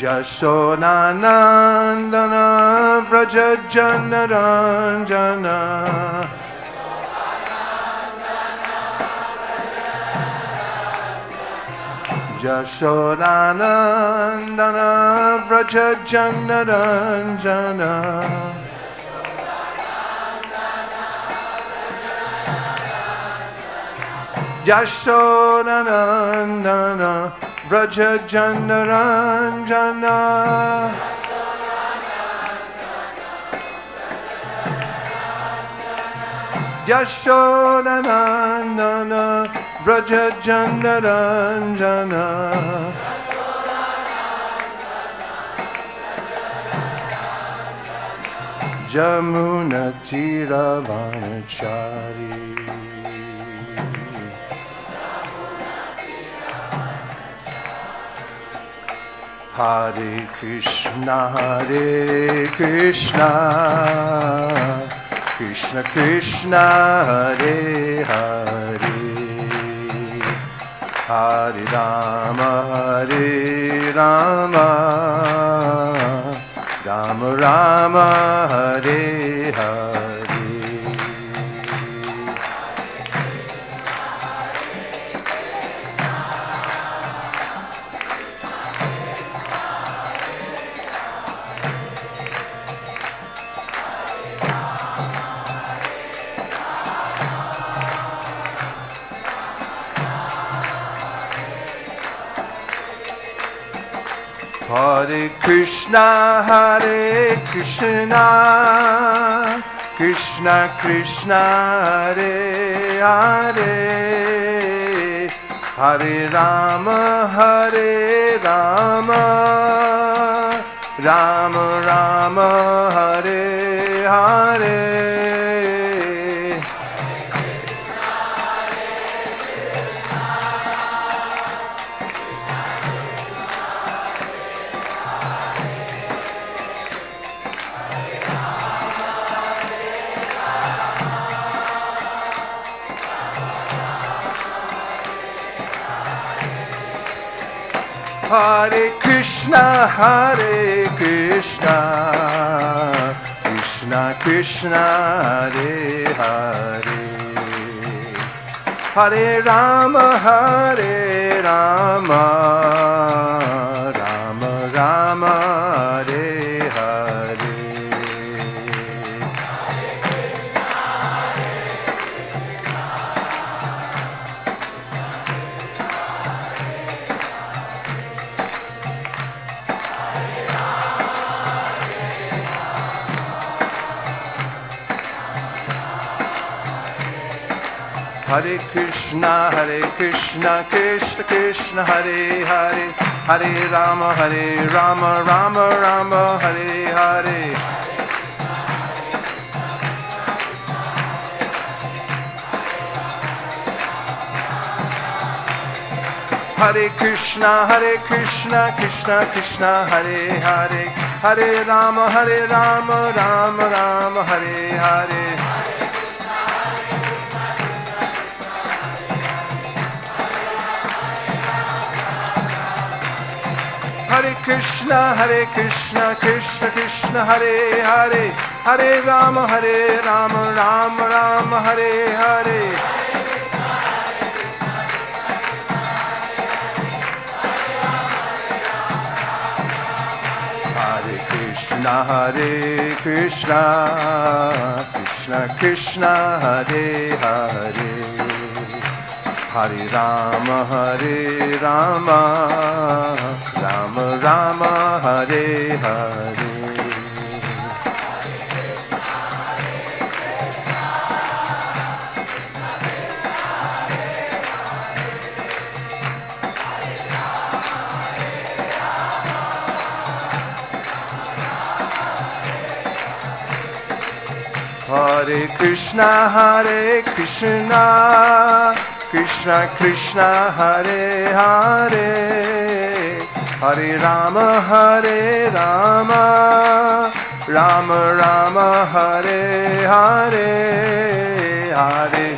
Yashodanandana Vraja Janaranjana Yashodanandana Vraja Janaranjana Yashodanandana Vraja Janaranjana Yashodanandana Vraja Janaranjana Jamuna Tiravanachari Hare Krishna, Krishna Krishna, Hare Hare, Hare Rama, Rama Rama, Hare Hare. Hare Krishna, Krishna Krishna, Hare Hare, Hare Rama, Rama Rama, Hare Hare. Hare Krishna, Krishna Krishna, Hare Hare, Hare Rama, Rama Rama, Hare Hare. Hare Krishna, Krishna Krishna, Hare Hare, Hare Rama, Rama Rama, Hare Hare. Hare Krishna, Krishna Krishna, Hare Hare, Hare Rama, Rama Rama, Hare Hare. Hare Krishna, Krishna Krishna, Hare Hare, Hare Rama, Rama Rama, Hare Hare. Hare Krishna, Krishna Krishna, Hare Hare, Hare Rama, Rama Rama, Hare Hare. Hare Krishna, Krishna Krishna, Hare Hare, Hare Rama, Rama Rama, Hare Hare, Hare.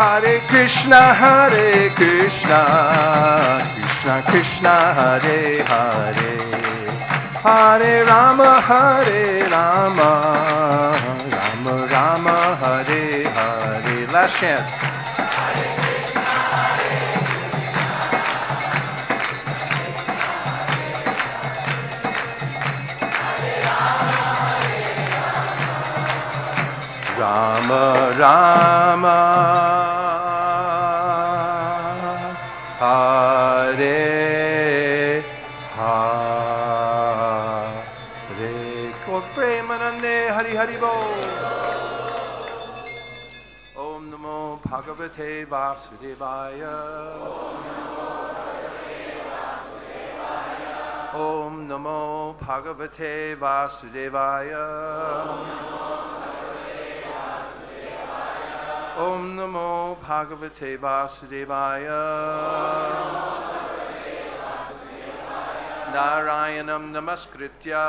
Hare Krishna, Krishna Krishna, Hare Hare, Hare Rama, Rama Rama, Hare Hare. Last chance. Rama Rama, Hare Hare. Premanande Hari Hari Bol. Om Namo Bhagavate Vasudevaya. Om Namo Bhagavate Vasudevaya. Om Namo Bhagavate Vasudevaya. Narayanam Namaskritya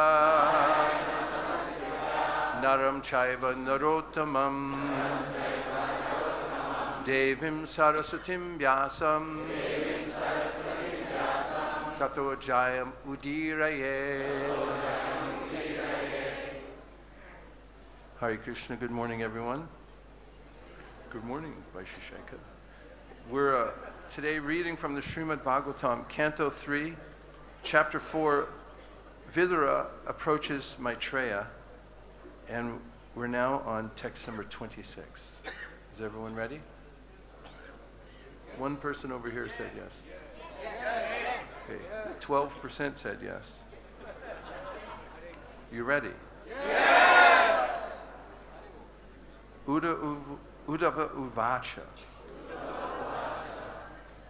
Naram Chaiva Narottamam Devim Saraswatim Vyasam Tato Jayam Udiraye. Hare Krishna, good morning everyone. Good morning, Vaisesika. We're today reading from the Srimad Bhagavatam, Canto 3, Chapter 4. Vidura approaches Maitreya, and we're now on text number 26. Is everyone ready? One person over here said yes. Okay, 12% said yes. You ready? Yes! Uddhava uvāca.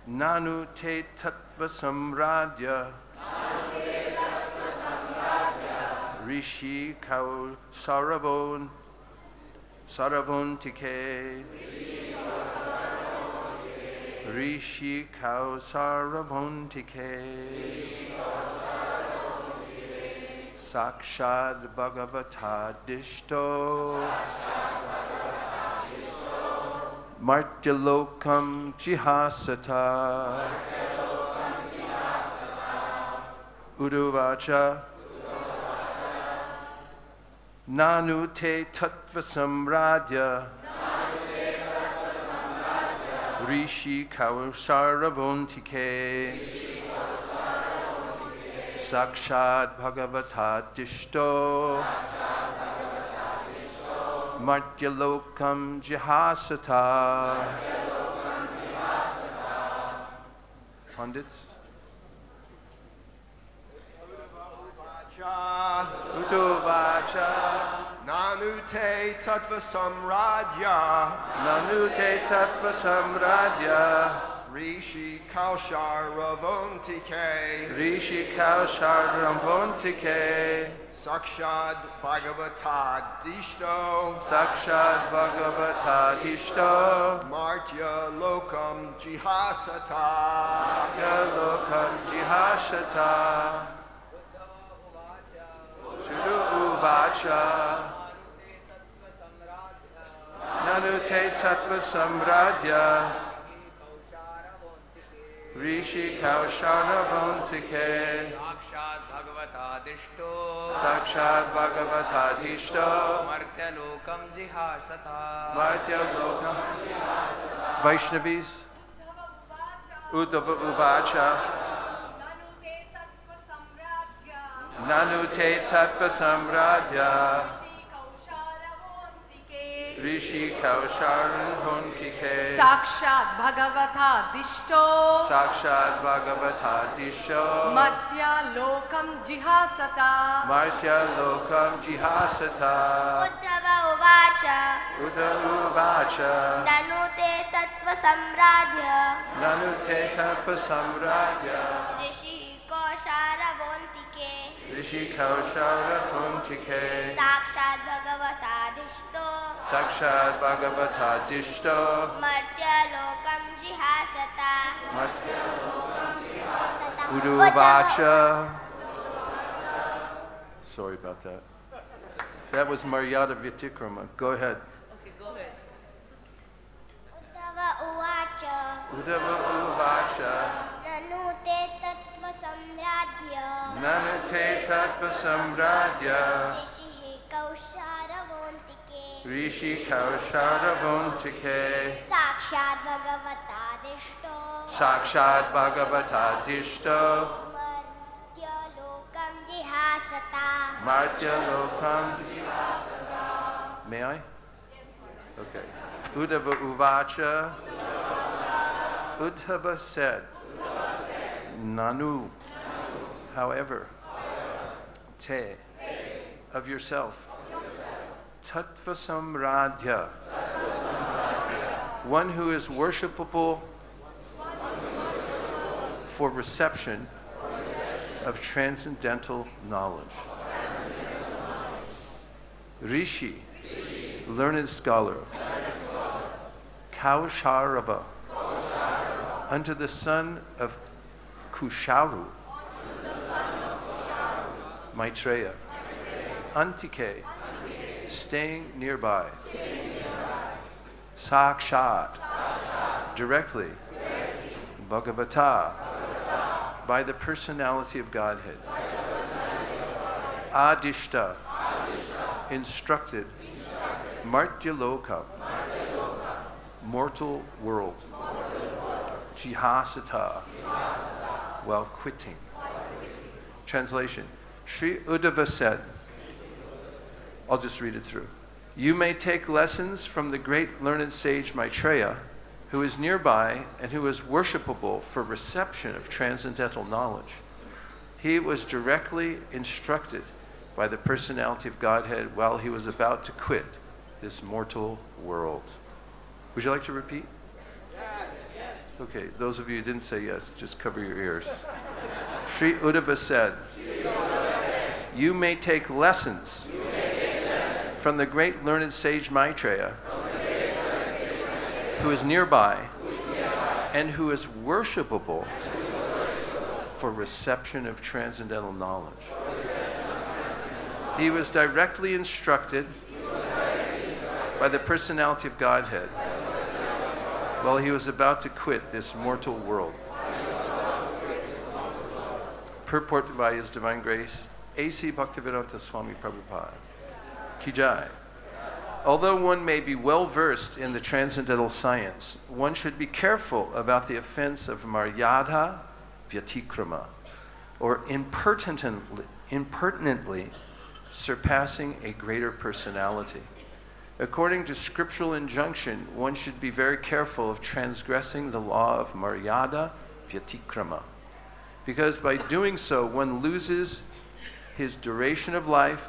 Nanu te tattva-saṁrādhya. ṛṣiḥ kauṣāravo ntike. ṛṣiḥ kauṣāravo ntike. sākṣād bhagavatādiṣṭo. martya-lokam jihāsatā. uvāca. Nanu te tattva-saṁrādhya. ṛṣiḥ kauṣāravo ntike. sākṣād bhagavatādiṣṭo. martya-lokam jihāsatā. Pundits? Uddhavaḥ. Nanu te tattva-saṁrādhya. Nanu te tattva-saṁrādhya. ṛṣiḥ kauṣāravo ntike. ṛṣiḥ kauṣāravo ntike. sākṣād bhagavatādiṣṭo. sākṣāt bhagavatādiṣṭo. martya-lokaṁ jihāsatā. martya-lokam jihāsatā. Śrī Uddhava. Nanu te tattva-saṁrādhya. ṛṣiḥ kauṣāravo ntike. sākṣāt bhagavatādiṣṭo. sākṣāt bhagavatādiṣṭo. martya-lokam jihāsatā. martya-lokam. Vaishnavis. Uddhava uvāca. Nanu te tattva-saṁrādhya. ṛṣiḥ kauṣāravo ntike. sākṣāt bhagavatādiṣṭo. sākṣāt bhagavatādiṣṭo. martya-lokam jihāsatā. martya-lokam jihāsatā. Uddhava uvāca. Uddhava uvāca. Nanu te tattva-saṁrādhya. Nanu te tattva-saṁrādhya. ṛṣiḥ kauṣāravo ntike. ṛṣiḥ kauṣāravo ntike. sākṣāt bhagavatādiṣṭo. sākṣāt bhagavatādiṣṭo. martya-lokam jihāsatā. Uddhavaḥ. Sorry about that. That was Maryada Vyatikrama. Go ahead. Okay, go ahead. Uddhava Uddhava uvāca. nanu te tattva-saṁrādhya. Nanu te tattva-saṁrādhya. ṛṣiḥ kauṣāravo ntike. ṛṣiḥ kauṣāravo ntike. sākṣāt bhagavatādiṣṭo. sākṣād bhagavatādiṣṭo. martya-lokaṁ jihāsatā. martya-lokaṁ. May I? Okay. Uddhava uvāca. Uddhava said, nanu, however, te, of yourself, tattva-saṁrādhya, one who is worshipable for reception of transcendental knowledge. Ṛṣiḥ, learned scholar. Kauṣāravo, unto the son of Kuṣāru, Maitreya. Antike, staying nearby. Sākṣāt, directly. Bhagavatā, by the personality of Godhead. ādiṣṭaḥ, instructed. Martya-lokaṁ, mortal world. Jihāsatā, while quitting. Translation. Śrī Uddhava said, I'll just read it through. You may take lessons from the great learned sage Maitreya, who is nearby and who is worshipable for reception of transcendental knowledge. He was directly instructed by the personality of Godhead while he was about to quit this mortal world. Would you like to repeat? Yes. Okay, those of you who didn't say yes, just cover your ears. Śrī Uddhava said, you may take lessons from the great learned sage Maitreya, who is nearby and who is worshipable for reception of transcendental knowledge. He was directly instructed by the personality of Godhead while he was about to quit this mortal world. Purported by His Divine Grace, A.C. Bhaktivedanta Swami Prabhupada. Ki Jai. Although one may be well versed in the transcendental science, one should be careful about the offense of martya-vyatikrama, or impertinently surpassing a greater personality. According to scriptural injunction, one should be very careful of transgressing the law of martya-vyatikrama, because by doing so, one loses his duration of life,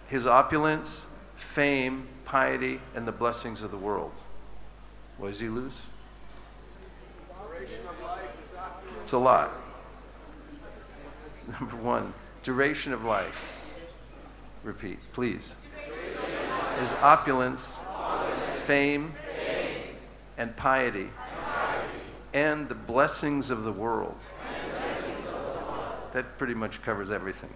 his opulence, fame, piety, and the blessings of the world. What does he lose? It's a lot. Number one, duration of life. Repeat, please. His opulence, fame, and piety, and the blessings of the world. That pretty much covers everything.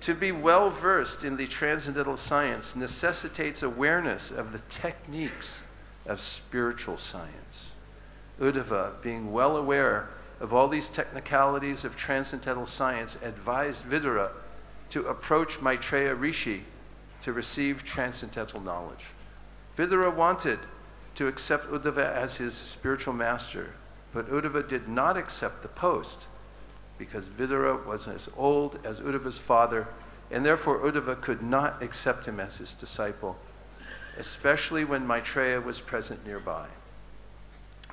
To be well versed in the transcendental science necessitates awareness of the techniques of spiritual science. Uddhava, being well aware of all these technicalities of transcendental science, advised Vidura to approach Maitreya Rishi to receive transcendental knowledge. Vidura wanted to accept Uddhava as his spiritual master, but Uddhava did not accept the post because Vidura was as old as Uddhava's father, and therefore Uddhava could not accept him as his disciple, especially when Maitreya was present nearby.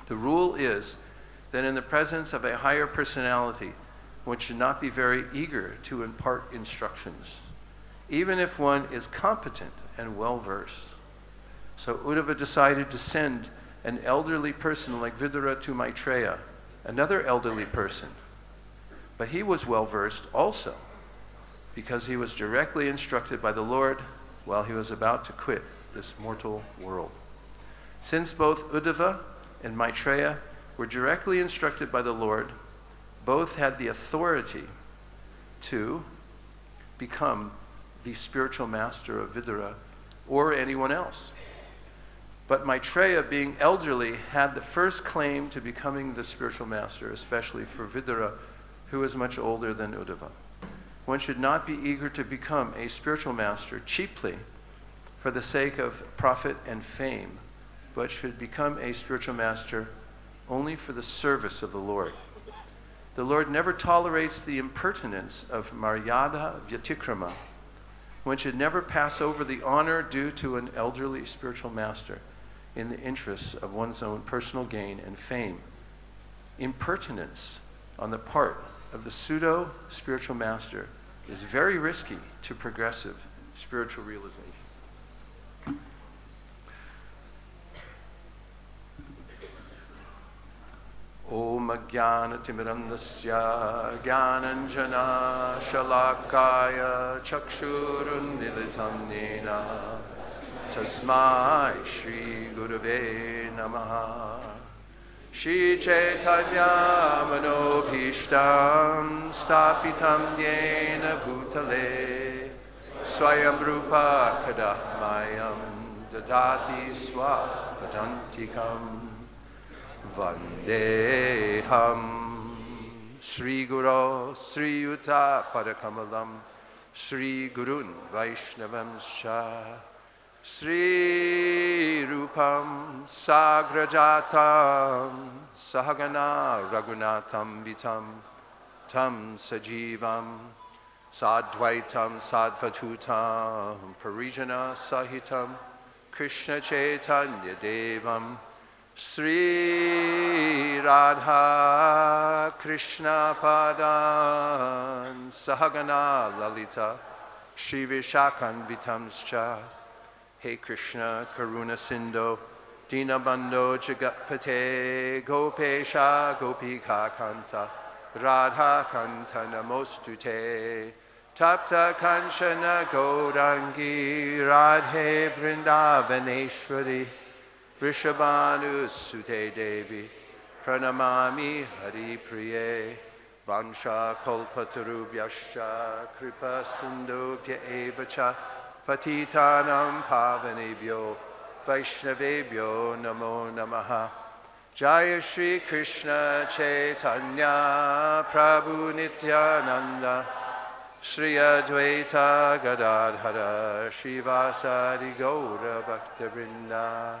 The rule is that in the presence of a higher personality, one should not be very eager to impart instructions, even if one is competent and well-versed. So Uddhava decided to send an elderly person like Vidura to Maitreya, another elderly person. But he was well-versed also, because he was directly instructed by the Lord while he was about to quit this mortal world. Since both Uddhava and Maitreya were directly instructed by the Lord, both had the authority to become the spiritual master of Vidura or anyone else. But Maitreya, being elderly, had the first claim to becoming the spiritual master, especially for Vidura, who was much older than Uddhava. One should not be eager to become a spiritual master cheaply for the sake of profit and fame, but should become a spiritual master only for the service of the Lord. The Lord never tolerates the impertinence of maryada vyatikrama. One should never pass over the honor due to an elderly spiritual master in the interests of one's own personal gain and fame. Impertinence on the part of the pseudo-spiritual master is very risky to progressive spiritual realization. Om Ajnana-timirandasya Jnananjana Shalakaya Chakshurunmilitam Yena Tasmai Śrī Gurave Namaha. Śrī Chaitanya Manobhishtam Stapitam Yena Bhutale Swayam Rupa Kadahmayam Dadati Swapadantikam Vandeham Sri Guru Śrī Uddhava Padakamalam Sri Gurun Vaishnavamscha Sri Rupam Sagrajatam Sahagana Raghunatham Vitam Tam Sajivam Sadvaitam Sadvatutam Parijana Sahitam Krishna Chaitanya Devam Sri Radha Krishna Padan Sahagana Lalita Shri Vishakan Vitamscha. Hey Krishna Karuna Sindho Dinabandho Jagatpate Gopesha Gopika Kanta Radha Kanta Namostute Tapta Kanchana Gaurangi Radhe Vrindavaneshwari Vrishabhanu Sute Devi Pranamami Hari Priye Vansha Kalpatarubhyascha Kripa Sindhubhya Evacha Patitanam Pavanebhyo Vaishnavebhyo Namo Namaha. Jaya Shri Krishna Chaitanya Prabhu Nityananda Shri Advaita Gadadhara Srivasadi Gaura Bhaktivinoda.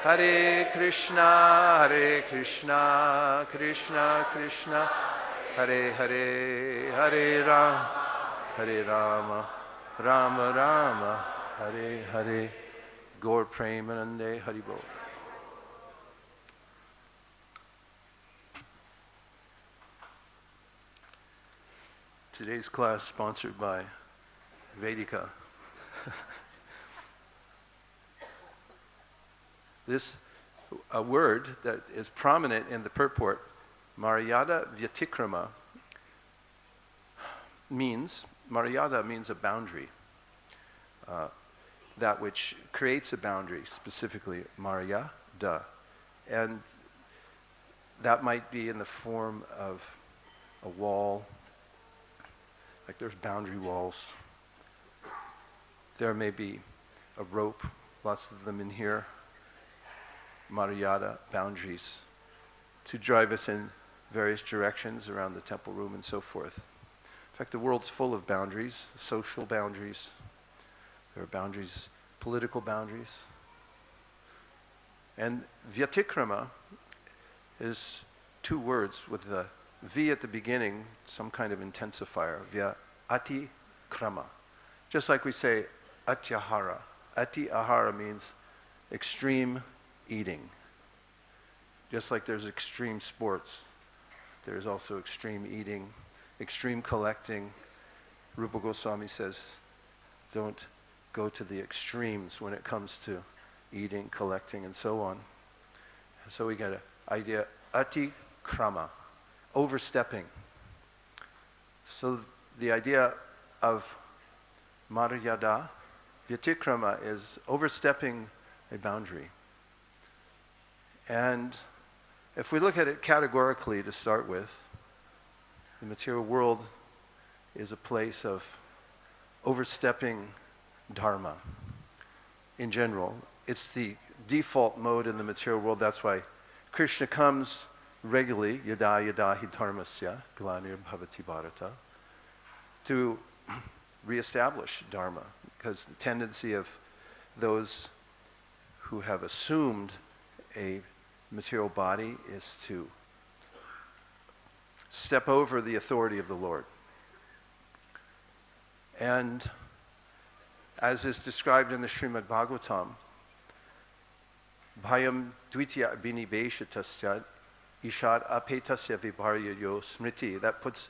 Hare Krishna Krishna Krishna Hare Hare Hare Rama Rama Rama Hare Hare. Gaur Premanande Haribol. Today's class sponsored by Vaisesika. This a word that is prominent in the purport, Maryada Vyatikrama, means a boundary. That which creates a boundary, specifically maryada. And that might be in the form of a wall, like there's boundary walls. There may be a rope, lots of them in here. Maryada, boundaries, to drive us in various directions around the temple room and so forth. In fact, the world's full of boundaries, social boundaries. There are boundaries, political boundaries. And Vyatikrama is two words with the V at the beginning, some kind of intensifier, Vyati Krama. Just like we say Atyahara. Ati Ahara means extreme eating. Just like there's extreme sports, there's also extreme eating, extreme collecting. Rupa Goswami says, don't go to the extremes when it comes to eating, collecting, and so on. And so we get an idea, ati krama, overstepping. So the idea of maryada, vyatikrama, is overstepping a boundary. And if we look at it categorically to start with, the material world is a place of overstepping dharma. In general, it's the default mode in the material world. That's why Krishna comes regularly, yada yada hi dharmasya glanir bhavati bharata, to reestablish dharma, because the tendency of those who have assumed a material body is to step over the authority of the Lord. And as is described in the Srimad Bhagavatam, bhayam dvitiya abhinibeshatasya ishad apetasya viparyayo smriti. That puts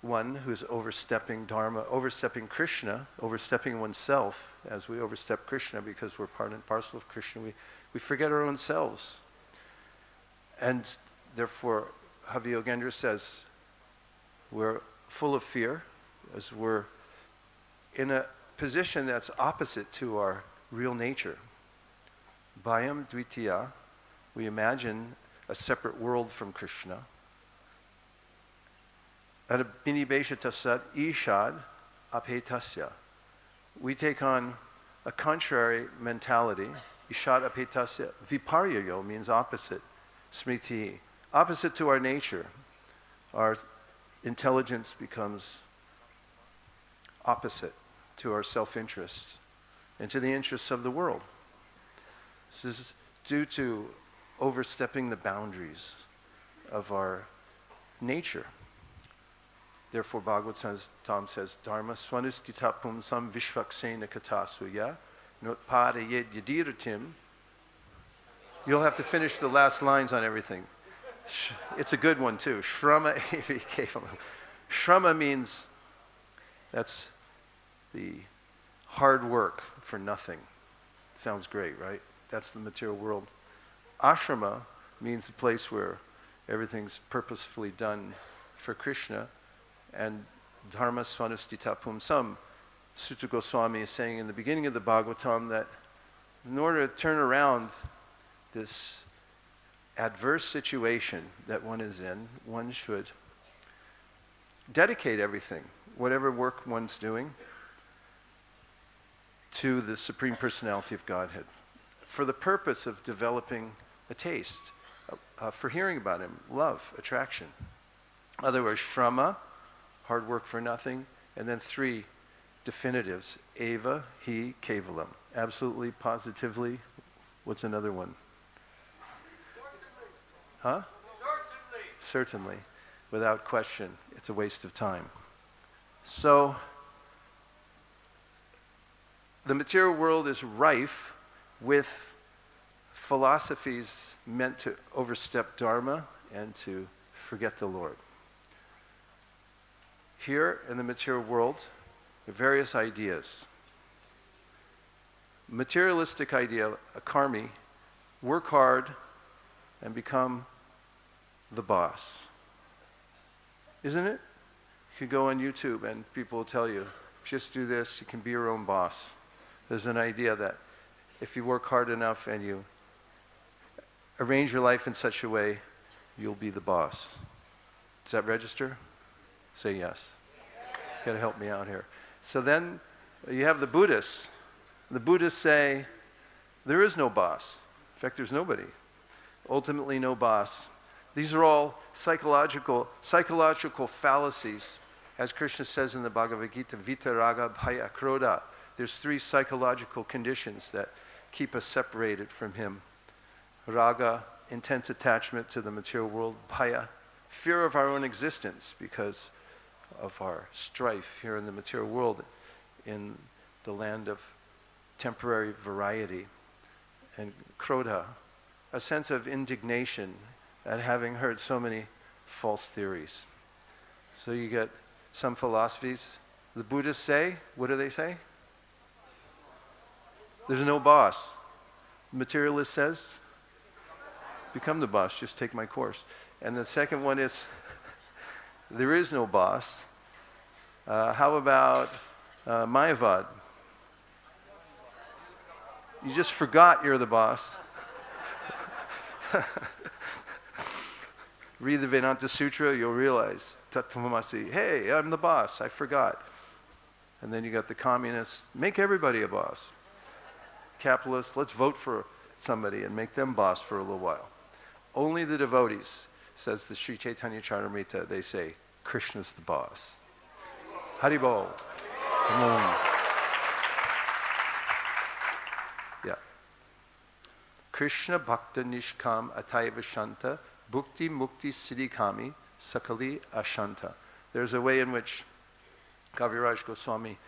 one who's overstepping dharma, overstepping Krishna, overstepping oneself, as we overstep Krishna because we're part and parcel of Krishna, we forget our own selves. And therefore, Havi Yogendra says, we're full of fear, as we're in a position that's opposite to our real nature. Bhayam dvitiya, we imagine a separate world from Krishna. Adabhinibeshatasat ishad apetasya. We take on a contrary mentality. Ishad apetasya. Viparyayo means opposite. Smriti. Opposite to our nature. Our intelligence becomes opposite to our self-interest and to the interests of the world. This is due to overstepping the boundaries of our nature. Therefore, Bhagavatam says, Dharma swanustita pumsam vishvaksena katasuya notpada yed yadiratim. You'll have to finish the last lines on everything. It's a good one too. Shrama evi kevalam. Shrama means that's the hard work for nothing. Sounds great, right? That's the material world. Ashrama means a place where everything's purposefully done for Krishna. And dharma swanustita pumsam. Sutta Goswami is saying in the beginning of the Bhagavatam that in order to turn around this adverse situation that one is in, one should dedicate everything, whatever work one's doing, to the Supreme Personality of Godhead, for the purpose of developing a taste for hearing about Him, love, attraction. In other words, shrama, hard work for nothing, and then 3 definitives, eva, hi, kevalam. Absolutely, positively. What's another one? Huh? Certainly. Without question. It's a waste of time. So, the material world is rife with philosophies meant to overstep dharma and to forget the Lord. Here in the material world, there are various ideas. Materialistic idea, a karmi, work hard and become the boss. Isn't it? You could go on YouTube and people will tell you, just do this, you can be your own boss. There's an idea that if you work hard enough and you arrange your life in such a way, you'll be the boss. Does that register? Say yes. You gotta help me out here. So then you have the Buddhists. The Buddhists say there is no boss. In fact, there's nobody. Ultimately, no boss. These are all psychological fallacies. As Krishna says in the Bhagavad Gita, vitaraga, bhaya, krodha. There's 3 psychological conditions that keep us separated from Him. Raga, intense attachment to the material world. Bhaya, fear of our own existence because of our strife here in the material world, in the land of temporary variety. And krodha, a sense of indignation at having heard so many false theories. So you get some philosophies. The Buddhists say, what do they say? There's no boss. The materialist says, become the boss, just take my course. And the second one is, there is no boss. How about Mayavad? You just forgot you're the boss. Read the Vedanta Sutra, you'll realize, tattva-saṁrādhya, hey, I'm the boss, I forgot. And then you got the communists, make everybody a boss. Capitalists, let's vote for somebody and make them boss for a little while. Only the devotees, says the Sri Chaitanya Charitamrita, they say, Krishna's the boss. Haribol. Yeah. Krishna bhakta nishkam ataiva shanta bhukti mukti siddhikami sakali ashanta. There's a way in which Kaviraj Goswami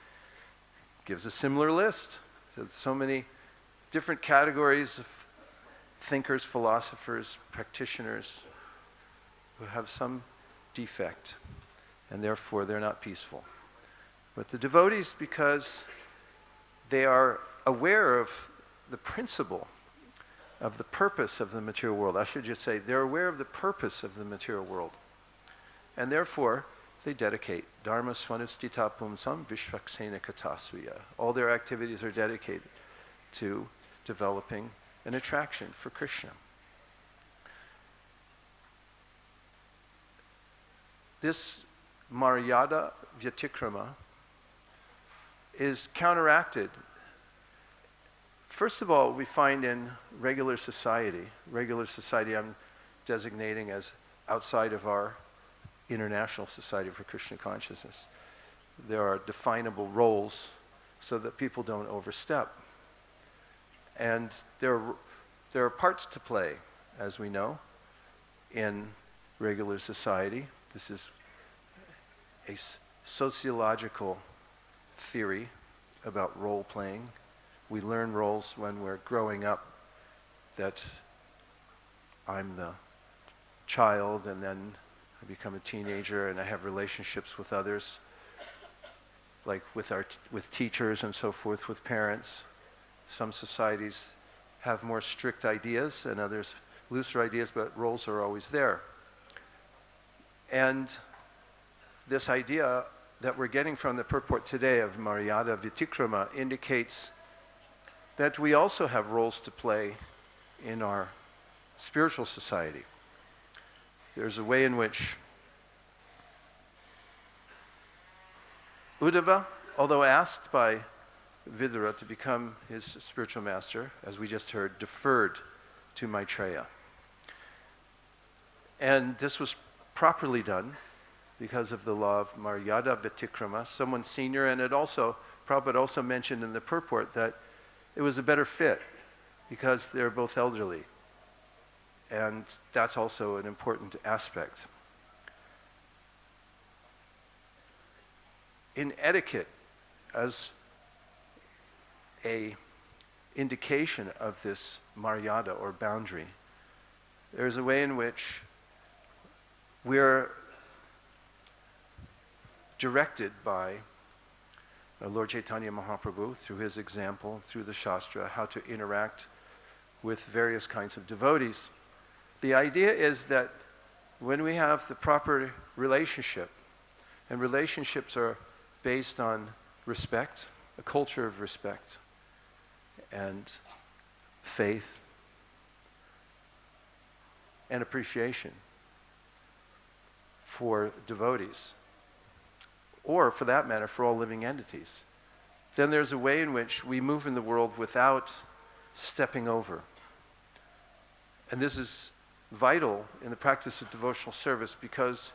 gives a similar list. So many different categories of thinkers, philosophers, practitioners who have some defect, and therefore they're not peaceful. But the devotees, because they are aware of the principle, of the purpose of the material world, I should just say, they're aware of the purpose of the material world. And therefore, they dedicate dharma swanustita pumsam vishvaksena katasviya. All their activities are dedicated to developing an attraction for Krishna. This maryada vyatikrama is counteracted. First of all, we find in regular society I'm designating as outside of our International Society for Krishna Consciousness. There are definable roles so that people don't overstep. And there are parts to play, as we know, in regular society. This is a sociological theory about role playing. We learn roles when we're growing up, that I'm the child and then I become a teenager and I have relationships with others, like with teachers and so forth, with parents. Some societies have more strict ideas and others looser ideas, but roles are always there. And this idea that we're getting from the purport today of Maryada Vitikrama indicates that we also have roles to play in our spiritual society. There's a way in which Uddhava, although asked by Vidura to become his spiritual master, as we just heard, deferred to Maitreya. And this was properly done because of the law of Maryada Vitikrama, someone senior, and Prabhupada also mentioned in the purport that it was a better fit because they're both elderly. And that's also an important aspect. In etiquette, as a indication of this maryada or boundary, there's a way in which we're directed by Lord Chaitanya Mahaprabhu through his example, through the Shastra, how to interact with various kinds of devotees. The idea is that when we have the proper relationship, and relationships are based on respect, a culture of respect, and faith, and appreciation for devotees, or for that matter, for all living entities, then there's a way in which we move in the world without stepping over. And this is vital in the practice of devotional service because,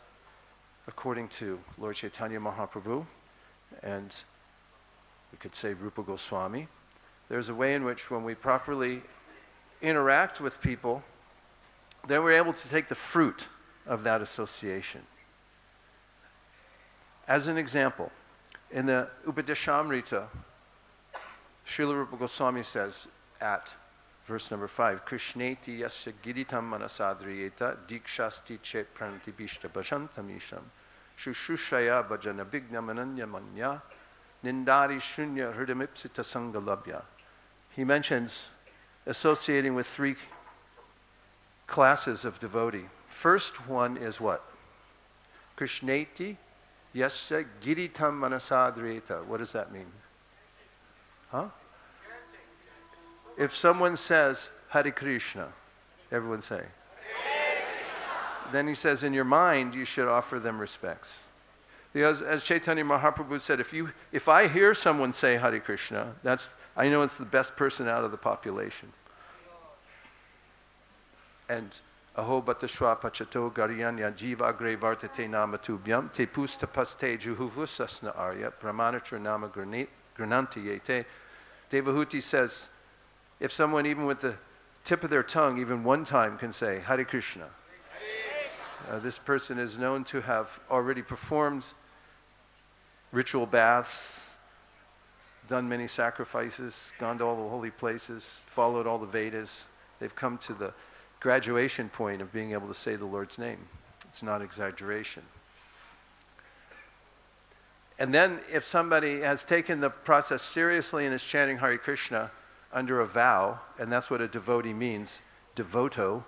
according to Lord Chaitanya Mahaprabhu, and we could say Rupa Goswami, there's a way in which when we properly interact with people, then we're able to take the fruit of that association. As an example, in the Upadeshamrita, Srila Rupa Goswami says at verse number 5, Krishneti yasya giritam manasadriyeta dikshasti chet prantibishta bhajantamisham shushushaya bhajana vignamananya manya nindari shunya hridamipsita sangalabhya. He mentions associating with three classes of devotee. First one is what? Krishneti yasya giritam manasadriyeta. What does that mean? Huh? If someone says Hare Krishna, everyone say. Then he says, in your mind, you should offer them respects. Because as Chaitanya Mahaprabhu said, if I hear someone say Hare Krishna, I know it's the best person out of the population. And aho batashwa pachato gariyanya jiva gre vartate nama tubhyam te pustapaste juhuvusasna arya brahmanatra nama grananti yete. Devahuti says, if someone even with the tip of their tongue, even one time, can say Hare Krishna, this person is known to have already performed ritual baths, done many sacrifices, gone to all the holy places, followed all the Vedas. They've come to the graduation point of being able to say the Lord's name. It's not exaggeration. And then if somebody has taken the process seriously and is chanting Hare Krishna under a vow, and that's what a devotee means, devoto,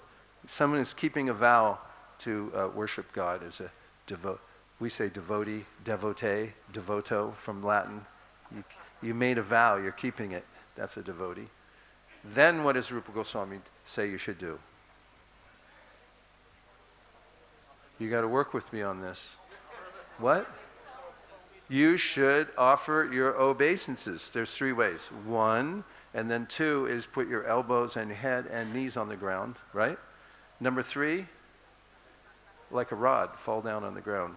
someone is keeping a vow to worship God as a devotee. We say devotee, devotee, devoto from Latin. You made a vow, you're keeping it. That's a devotee. Then what does Rupa Goswami say you should do? You got to work with me on this. What? You should offer your obeisances. There's 3 ways. 1, and then 2 is put your elbows and head and knees on the ground, right? Number 3, like a rod, fall down on the ground.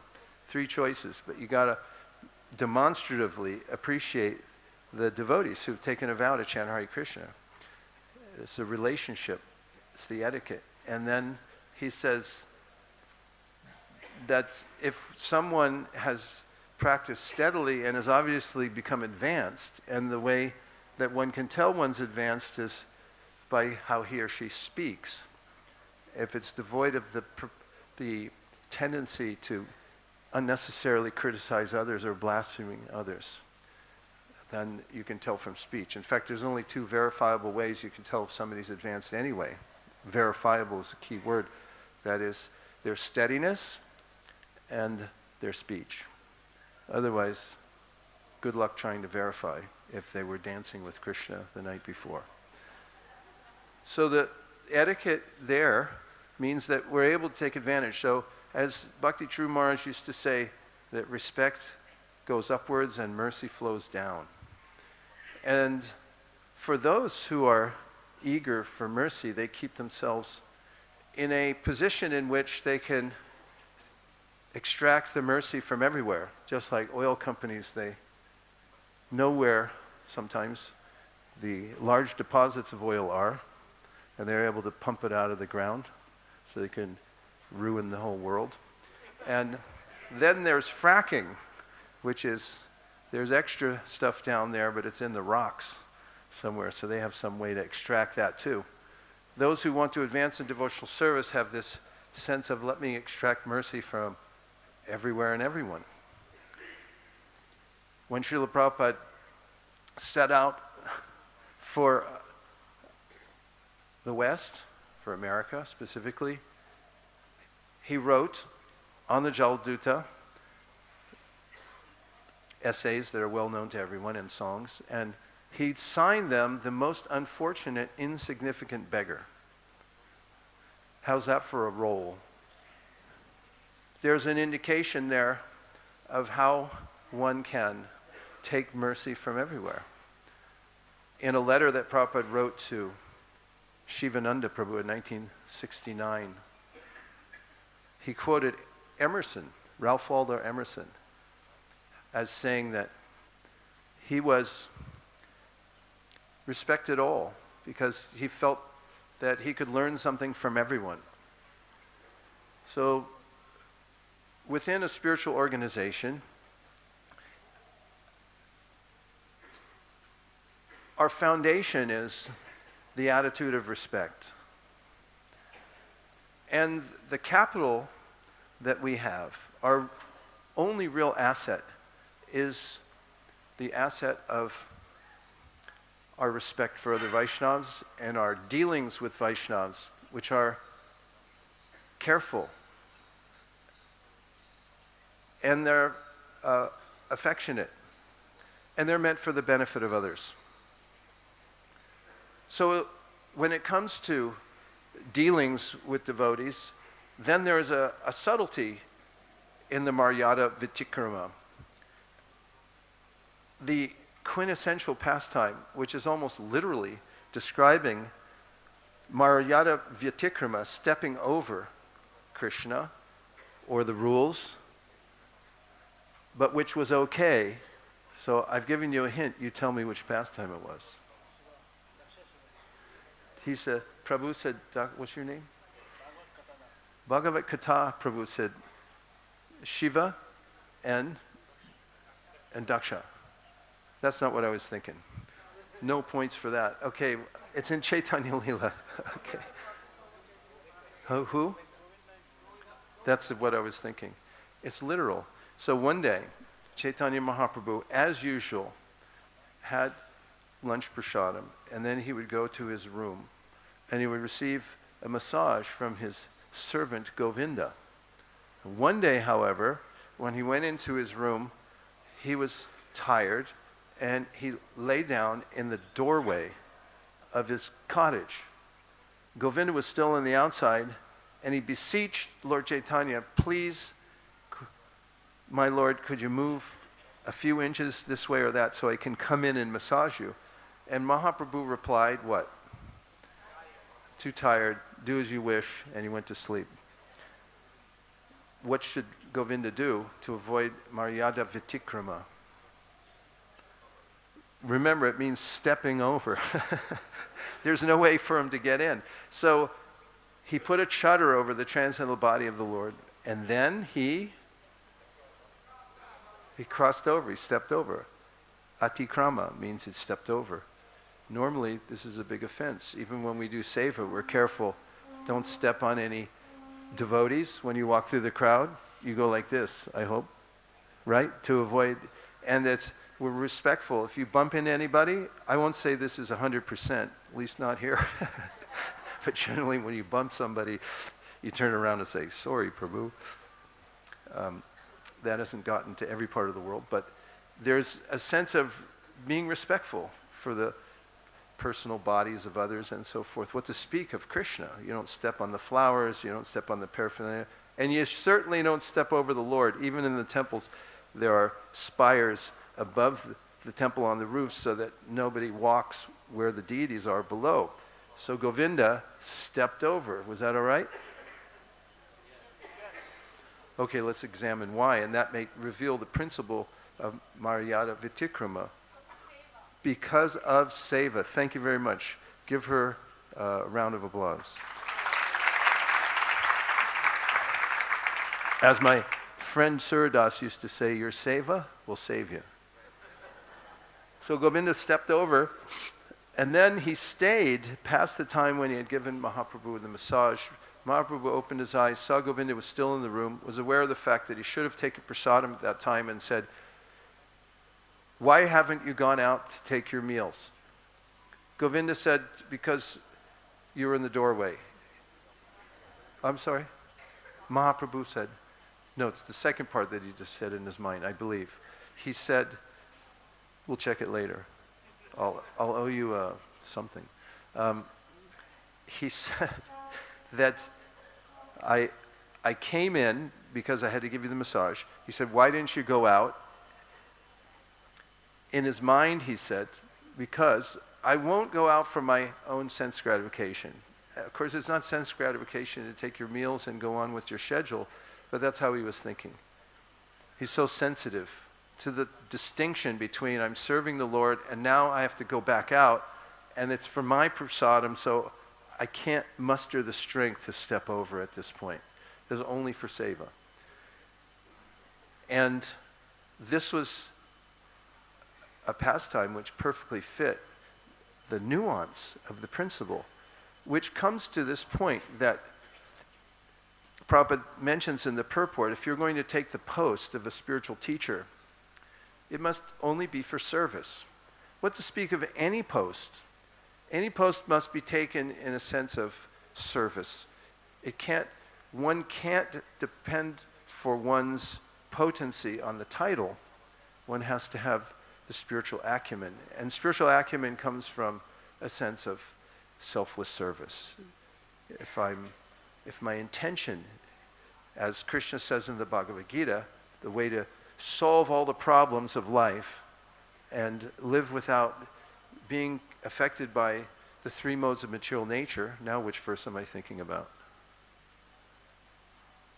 3 choices, but you got to demonstratively appreciate the devotees who've taken a vow to chant Hare Krishna. It's a relationship. It's the etiquette. And then he says that if someone has practiced steadily and has obviously become advanced, and the way that one can tell one's advanced is by how he or she speaks. If it's devoid of the tendency to unnecessarily criticize others or blaspheming others, then you can tell from speech. In fact, there's only 2 verifiable ways you can tell if somebody's advanced anyway. Verifiable is a key word. That is their steadiness and their speech. Otherwise, good luck trying to verify if they were dancing with Krishna the night before. So the etiquette there means that we're able to take advantage. So as Bhakti True Maharaj used to say, that respect goes upwards and mercy flows down. And for those who are eager for mercy, they keep themselves in a position in which they can extract the mercy from everywhere. Just like oil companies, they know where sometimes the large deposits of oil are, and they're able to pump it out of the ground so they can ruin the whole world. And then there's fracking, which is, there's extra stuff down there, but it's in the rocks somewhere, so they have some way to extract that too. Those who want to advance in devotional service have this sense of, let me extract mercy from everywhere and everyone. When Srila Prabhupada set out for the West, for America specifically, he wrote on the Jaladuta essays that are well known to everyone and songs, and he signed them the most unfortunate, insignificant beggar. How's that for a role? There's an indication there of how one can take mercy from everywhere. In a letter that Prabhupada wrote to Shivananda Prabhu in 1969, he quoted Emerson, Ralph Waldo Emerson, as saying that he was respected all because he felt that he could learn something from everyone. So within a spiritual organization, our foundation is the attitude of respect. And the capital that we have, our only real asset, is the asset of our respect for other Vaishnavas and our dealings with Vaishnavas, which are careful. And they're affectionate. And they're meant for the benefit of others. So when it comes to dealings with devotees, then there is a subtlety in the Maryada Vitikrama. The quintessential pastime, which is almost literally describing Maryada Vyatikrama, stepping over Krishna or the rules, but which was okay. So I've given you a hint. You tell me which pastime it was. He said, Prabhu said, what's your name? Bhagavat Kata, Prabhu said, Shiva and Daksha. That's not what I was thinking. No points for that. Okay, it's in Chaitanya Lila. Okay. Who? That's what I was thinking. It's literal. So one day, Chaitanya Mahaprabhu, as usual, had lunch prasadam, and then he would go to his room, and he would receive a massage from his servant Govinda. One day, however, when he went into his room, he was tired, and he lay down in the doorway of his cottage. Govinda was still on the outside, and he beseeched Lord Chaitanya, please, my Lord, could you move a few inches this way or that so I can come in and massage you? And Mahaprabhu replied, what? Too tired, do as you wish, and he went to sleep. What should Govinda do to avoid Maryada Vyatikrama? Remember, it means stepping over. There's no way for him to get in. So he put a chadar over the transcendental body of the Lord, and then he crossed over, he stepped over. Atikrama means he stepped over. Normally, this is a big offense. Even when we do seva, we're careful. Don't step on any devotees. When you walk through the crowd, you go like this, I hope, right? To avoid, and we're respectful. If you bump into anybody, I won't say this is 100%, at least not here. But generally when you bump somebody, you turn around and say, sorry, Prabhu. That hasn't gotten to every part of the world, but there's a sense of being respectful for the personal bodies of others and so forth. What to speak of Krishna? You don't step on the flowers, you don't step on the paraphernalia, and you certainly don't step over the Lord. Even in the temples, there are spires above the temple on the roof so that nobody walks where the deities are below. So Govinda stepped over. Was that all right? Okay, let's examine why, and that may reveal the principle of Maryada Vyatikrama. Because of seva. Thank you very much. Give her a round of applause. As my friend Suradas used to say, your seva will save you. So Govinda stepped over, and then he stayed past the time when he had given Mahaprabhu the massage. Mahaprabhu opened his eyes, saw Govinda was still in the room, was aware of the fact that he should have taken prasadam at that time, and said, why haven't you gone out to take your meals? Govinda said, because you were in the doorway. I'm sorry? Mahaprabhu said, no, it's the second part that he just said in his mind, I believe. He said, we'll check it later. I'll owe you something. He said that I came in because I had to give you the massage. He said, why didn't you go out? In his mind, he said, because I won't go out for my own sense gratification. Of course, it's not sense gratification to take your meals and go on with your schedule, but that's how he was thinking. He's so sensitive to the distinction between I'm serving the Lord and now I have to go back out, and it's for my prasadam, so I can't muster the strength to step over at this point. This is only for seva. And this was a pastime which perfectly fit the nuance of the principle, which comes to this point that Prabhupada mentions in the purport. If you're going to take the post of a spiritual teacher, it must only be for service. What to speak of any post? Any post must be taken in a sense of service. One can't depend for one's potency on the title. One has to have the spiritual acumen. And spiritual acumen comes from a sense of selfless service. If my intention, as Krishna says in the Bhagavad Gita, the way to solve all the problems of life and live without being affected by the three modes of material nature. Now which verse am I thinking about?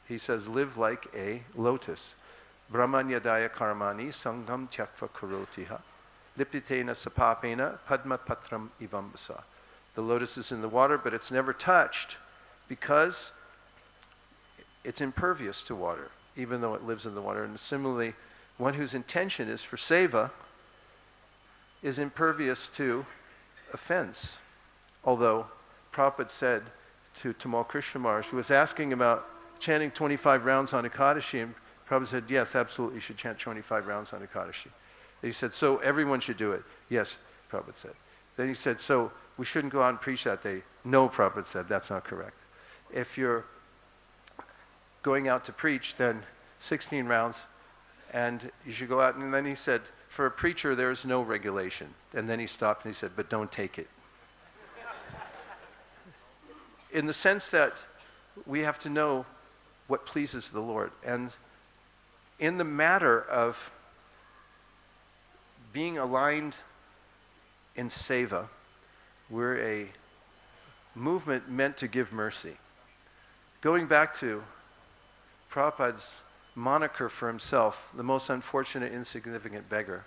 He says, live like a lotus. Brahmanyadaya karmani sangam tyakva karotiha. Lipitena sapapena padma patram ivambasa. The lotus is in the water, but it's never touched because it's impervious to water, even though it lives in the water. And similarly, one whose intention is for seva is impervious to offense. Although Prabhupada said to Tamal Krishna Maharaj, who was asking about chanting 25 rounds on Ekadashi, and Prabhupada said, yes, absolutely, you should chant 25 rounds on Ekadashi. And he said, so everyone should do it. Yes, Prabhupada said. Then he said, so we shouldn't go out and preach that day. No, Prabhupada said, that's not correct. If you're going out to preach, then 16 rounds, and you should go out. And then he said, for a preacher, there's no regulation. And then he stopped and he said, but don't take it. In the sense that we have to know what pleases the Lord. And in the matter of being aligned in seva, we're a movement meant to give mercy. Going back to Prabhupada's moniker for himself, the most unfortunate, insignificant beggar.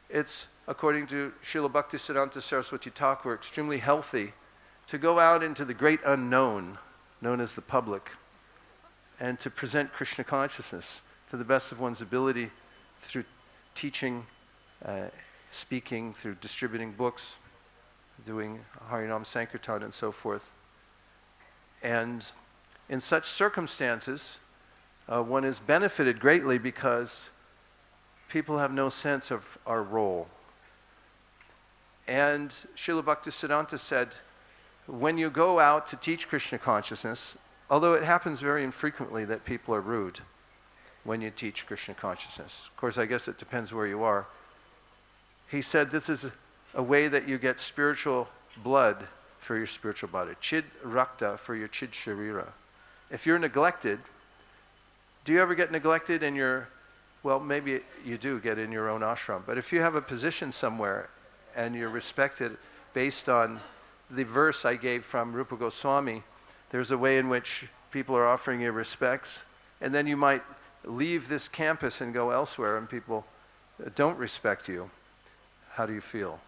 It's, according to Srila Bhaktisiddhanta Saraswati Thakur, extremely healthy to go out into the great unknown, known as the public, and to present Krishna consciousness to the best of one's ability through teaching, speaking, through distributing books, doing Harinam Sankirtan and so forth. And in such circumstances, one is benefited greatly because people have no sense of our role. And Srila Bhaktisiddhanta said, when you go out to teach Krishna consciousness, although it happens very infrequently that people are rude when you teach Krishna consciousness. Of course, I guess it depends where you are. He said this is a way that you get spiritual blood for your spiritual body. Chid rakta for your chid sharira. If you're neglected, do you ever get neglected in your, well, maybe you do get in your own ashram, but if you have a position somewhere and you're respected based on the verse I gave from Rupa Goswami, there's a way in which people are offering you respects, and then you might leave this campus and go elsewhere and people don't respect you. How do you feel?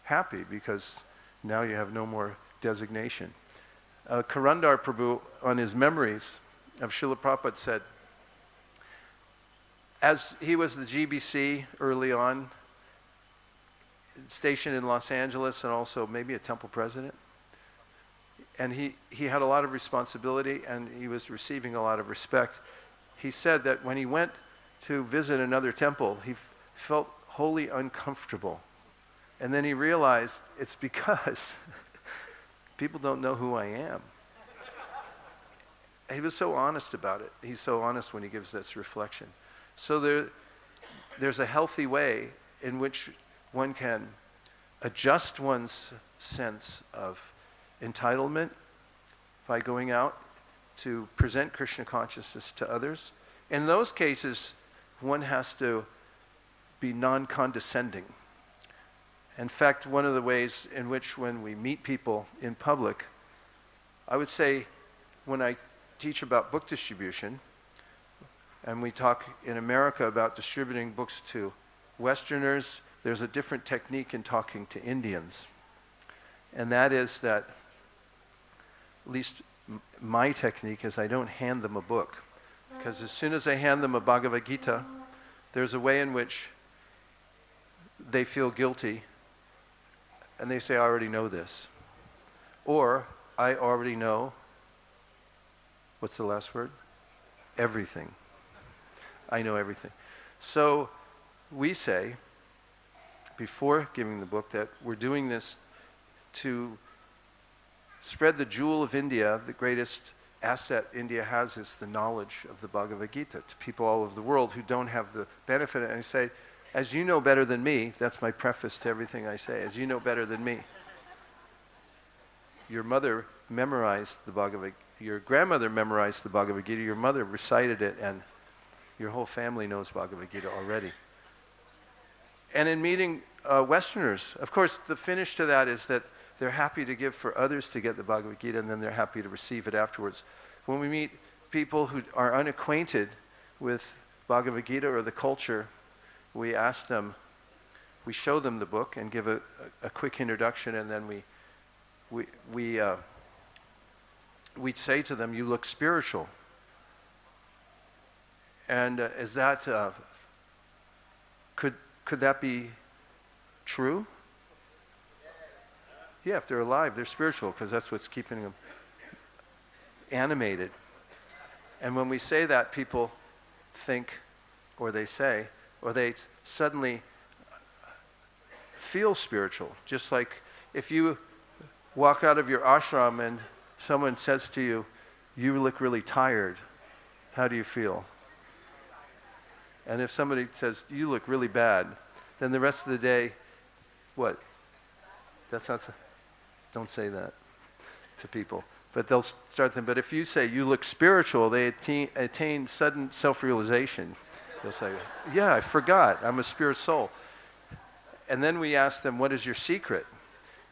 Happy, because now you have no more designation. Karandar Prabhu, on his memories of Srila Prabhupada, said, as he was the GBC early on, stationed in Los Angeles and also maybe a temple president, and he had a lot of responsibility and he was receiving a lot of respect. He said that when he went to visit another temple, he felt wholly uncomfortable. And then he realized it's because people don't know who I am. He was so honest about it. He's so honest when he gives this reflection. So there's a healthy way in which one can adjust one's sense of entitlement by going out to present Krishna consciousness to others. In those cases, one has to be non-condescending. In fact, one of the ways in which when we meet people in public, I would say when I teach about book distribution, and we talk in America about distributing books to Westerners, there's a different technique in talking to Indians. And that is that, at least my technique is I don't hand them a book. Because as soon as I hand them a Bhagavad Gita, there's a way in which they feel guilty and they say, I already know this. Or, I already know, what's the last word? Everything. I know everything. So, we say, before giving the book, that we're doing this to spread the jewel of India. The greatest asset India has is the knowledge of the Bhagavad Gita to people all over the world who don't have the benefit. And I say, as you know better than me, that's my preface to everything I say, as you know better than me. Your mother memorized the Bhagavad Gita, your grandmother memorized the Bhagavad Gita, your mother recited it, and your whole family knows Bhagavad Gita already. And in meeting Westerners. Of course, the finish to that is that they're happy to give for others to get the Bhagavad Gita, and then they're happy to receive it afterwards. When we meet people who are unacquainted with Bhagavad Gita or the culture, we ask them, we show them the book and give a quick introduction, and then we say to them, "You look spiritual." And is that could that be true? Yeah, if they're alive, they're spiritual, because that's what's keeping them animated. And when we say that, people think, or they say, or they suddenly feel spiritual. Just like if you walk out of your ashram and someone says to you, "You look really tired," how do you feel? And if somebody says, "You look really bad," then the rest of the day, what? That's not, don't say that to people. But they'll start them. But if you say, "You look spiritual," they attain sudden self-realization. They'll say, "Yeah, I forgot. I'm a spirit soul." And then we ask them, "What is your secret?"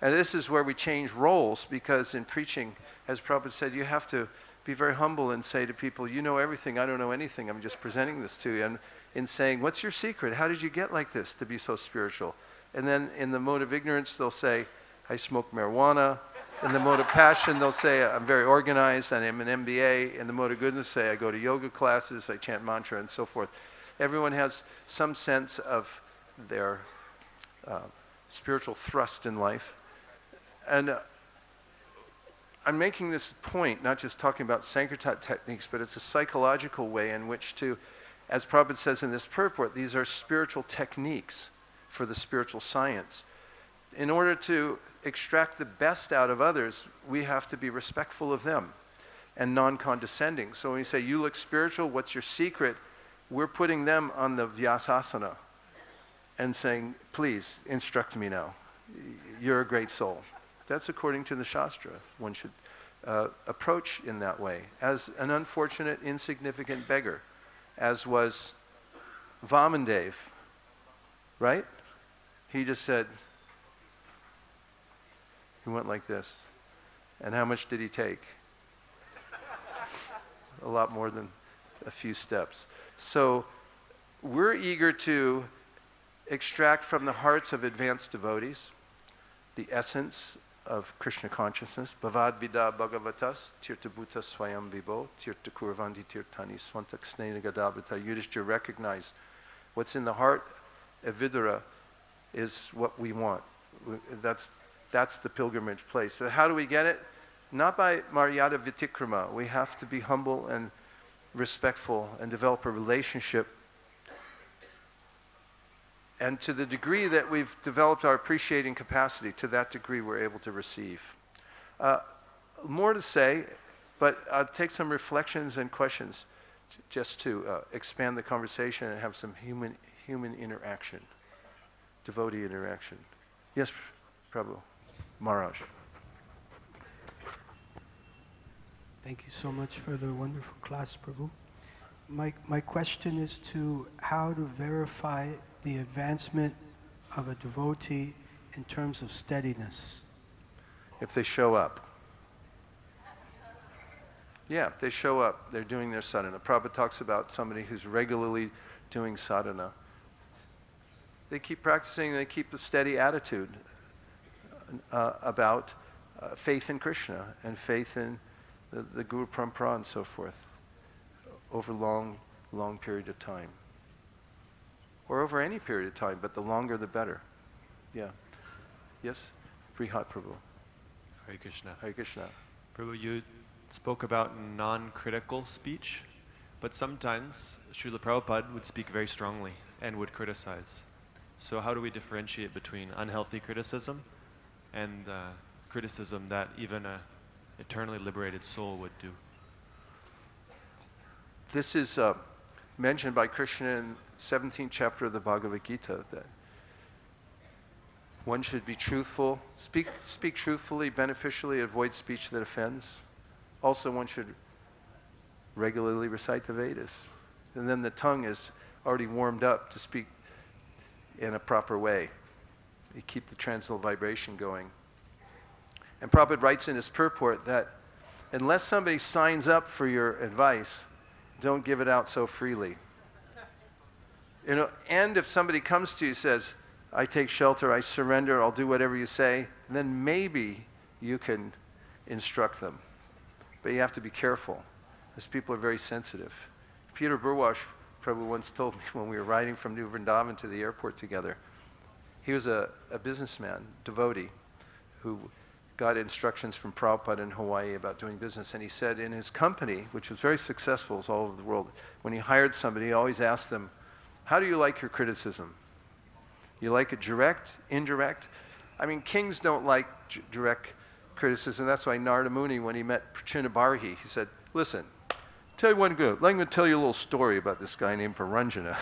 And this is where we change roles, because in preaching, as Prabhupada said, you have to be very humble and say to people, "You know everything, I don't know anything, I'm just presenting this to you." And in saying, "What's your secret? How did you get like this to be so spiritual?" And then in the mode of ignorance, they'll say, "I smoke marijuana." In the mode of passion, they'll say, "I'm very organized, and I'm an MBA." In the mode of goodness, say, "I go to yoga classes, I chant mantra," and so forth. Everyone has some sense of their spiritual thrust in life. And I'm making this point, not just talking about Sankirtan techniques, but it's a psychological way in which to, as Prabhupada says in this purport, these are spiritual techniques for the spiritual science. In order to extract the best out of others, we have to be respectful of them and non-condescending. So when we say, "You look spiritual, what's your secret?" we're putting them on the vyasasana and saying, "Please, instruct me now. You're a great soul." That's according to the Shastra. One should approach in that way, as an unfortunate, insignificant beggar, as was Vamandev, right? He just said, he went like this. And how much did he take? A lot more than a few steps. So we're eager to extract from the hearts of advanced devotees the essence of Krishna consciousness. Bhavad vida bhagavatas tirta bhuta swayam vibo tirta kurvanti tirtani swantak snena gadabhata. Yudhishthira recognized what's in the heart of Vidura is what we want. That's the pilgrimage place. So how do we get it? Not by maryada vitikrama. We have to be humble and respectful and develop a relationship. And to the degree that we've developed our appreciating capacity, to that degree we're able to receive. More to say, but I'll take some reflections and questions just to expand the conversation and have some human interaction, devotee interaction. Yes, Prabhu. Maharaj. Thank you so much for the wonderful class, Prabhu. My question is to how to verify the advancement of a devotee in terms of steadiness. If they show up. Yeah, if they show up, they're doing their sadhana. Prabhupada talks about somebody who's regularly doing sadhana. They keep practicing, they keep a steady attitude about faith in Krishna and faith in the Guru Parampara and so forth over long period of time. Or over any period of time, but the longer the better. Yeah. Yes? Brihat Prabhu. Hare Krishna. Hare Krishna. Prabhu, you spoke about non-critical speech, but sometimes Srila Prabhupada would speak very strongly and would criticize. So how do we differentiate between unhealthy criticism and criticism that even an eternally liberated soul would do? This is mentioned by Krishna in 17th chapter of the Bhagavad Gita, that one should be truthful, speak truthfully, beneficially, avoid speech that offends. Also, one should regularly recite the Vedas. And then the tongue is already warmed up to speak in a proper way. You keep the transcendental vibration going. And Prabhupada writes in his purport that unless somebody signs up for your advice, don't give it out so freely. And if somebody comes to you and says, I take shelter, I surrender, I'll do whatever you say, then maybe you can instruct them. But you have to be careful, because people are very sensitive. Peter Burwash Prabhu once told me when we were riding from New Vrindavan to the airport together, he was a businessman, devotee, who got instructions from Prabhupada in Hawaii about doing business. And he said in his company, which was very successful all over the world, when he hired somebody, he always asked them, how do you like your criticism? You like it direct, indirect? I mean, kings don't like direct criticism. That's why Narada Muni, when he met Prachinabarhi, he said, listen, tell you one good. I'm going to tell you a little story about this guy named Paranjana.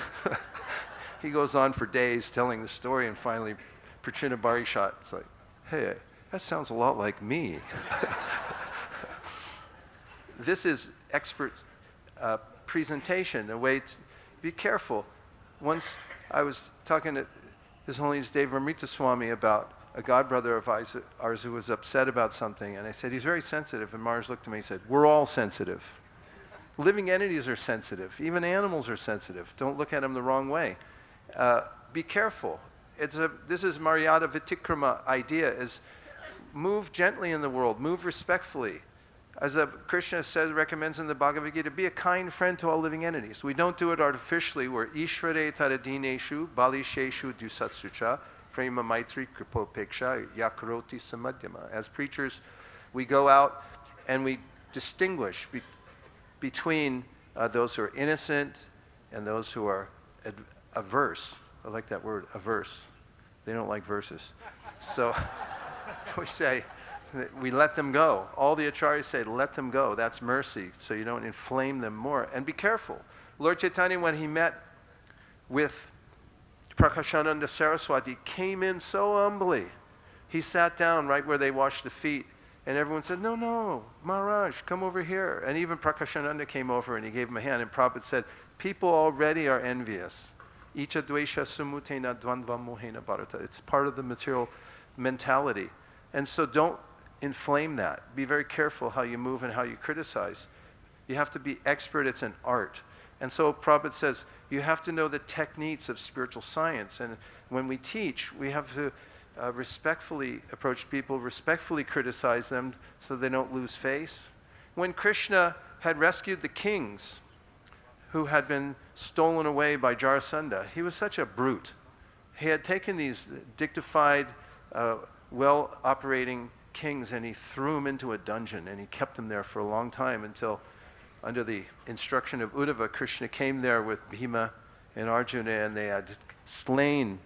He goes on for days telling the story, and finally Prachinabarhi shot. It's like, hey, that sounds a lot like me. This is expert presentation, a way to be careful. Once I was talking to His Holiness Deva Amrita Swami about a godbrother of ours who was upset about something, and I said, he's very sensitive, and Mars looked at me and said, we're all sensitive. Living entities are sensitive. Even animals are sensitive. Don't look at them the wrong way. Be careful. This is Maryada Vitikrama idea, is move gently in the world, move respectfully. As Krishna says, recommends in the Bhagavad Gita, be a kind friend to all living entities. We don't do it artificially. We're Ishvare Taradineshu, Balisheshu Dusatsucha, Prema Maitri Kripopeksha, Yakaroti Samadhyama. As preachers, we go out and we distinguish between those who are innocent and those who are averse. I like that word, averse. They don't like verses. So we say, we let them go. All the acharyas say, let them go. That's mercy, so you don't inflame them more. And be careful. Lord Chaitanya, when he met with Prakashananda Saraswati, came in so humbly. He sat down right where they washed the feet, and everyone said, no, no, Maharaj, come over here. And even Prakashananda came over and he gave him a hand, and Prabhupada said, people already are envious. Icha dvesha sumutena dvandva mohena bharata. It's part of the material mentality. And so don't inflame that. Be very careful how you move and how you criticize. You have to be expert. It's an art. And so Prabhupada says, you have to know the techniques of spiritual science. And when we teach, we have to respectfully approach people, respectfully criticize them so they don't lose face. When Krishna had rescued the kings who had been stolen away by Jarasandha, he was such a brute. He had taken these dignified, well-operating kings, and he threw them into a dungeon, and he kept them there for a long time until, under the instruction of Uddhava, Krishna came there with Bhima and Arjuna, and they had slain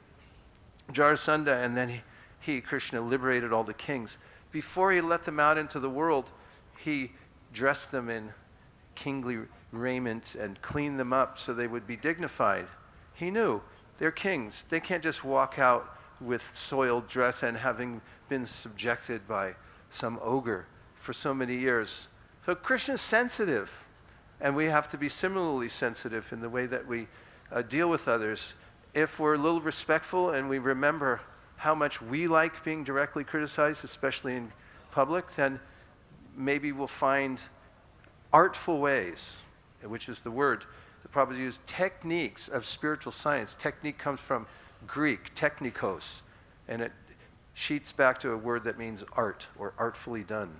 Jarasandha, and then Krishna, liberated all the kings. Before he let them out into the world, he dressed them in kingly raiment and cleaned them up so they would be dignified. He knew they're kings. They can't just walk out with soiled dress and having been subjected by some ogre for so many years. So Krishna's sensitive, and we have to be similarly sensitive in the way that we deal with others. If we're a little respectful and we remember how much we like being directly criticized, especially in public, then maybe we'll find artful ways, which is the word the Prabhupada used, techniques of spiritual science. Technique comes from Greek, technikos, and it sheets back to a word that means art, or artfully done.